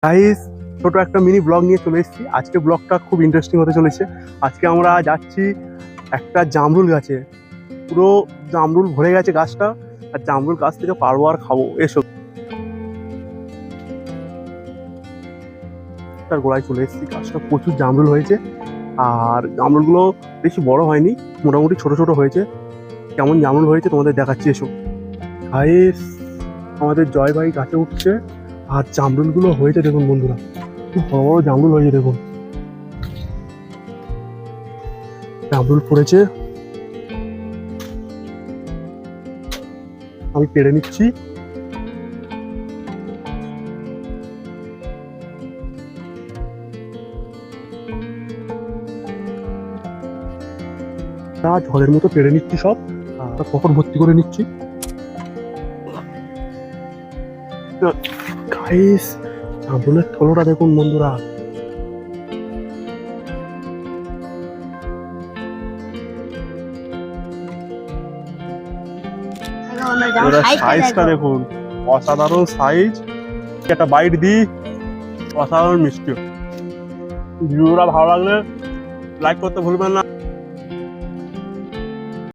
Guys, ছোট একটা mini blog নিয়ে চলে এসেছি। আজকে ব্লগটা খুব ইন্টারেস্টিং হতে চলেছে। আজকে আমরা যাচ্ছি একটা জামরুল গাছে। পুরো জামরুল ভরে গেছে গাছটা, আর জামরুল গাছ থেকে পারবো আর খাবো। এসো, তার গোড়ায় চলে এসেছি। গাছটা প্রচুর জামরুল হয়েছে, আর জামরুলগুলো বেশি বড় হয়নি, মোটামুটি ছোট ছোট হয়েছে। কেমন জামরুল হয়েছে তোমাদের দেখাচ্ছি, এসো। গাইস, আমাদের জয় ভাই গাছে উঠছে, আর জামরুলগুলো হয়েছে দেখুন বন্ধুরা, খুব বড় বড় জামরুল হয়েছে দেখুন। জামরুল পড়েছে, আমি পেড়ে নিচ্ছি। ঝড়ের মতো পেড়ে নিচ্ছি সব, আর পকট ভর্তি করে নিচ্ছি। গাইস, জামরুলের থলোটা দেখুন বন্ধুরা। সাইজটা দেখুন, অসাধারণ সাইজ। একটা বাইট দিই, অসাধারণ মিষ্টি। ভিডিওটা ভালো লাগলে লাইক করতে ভুলবেন না।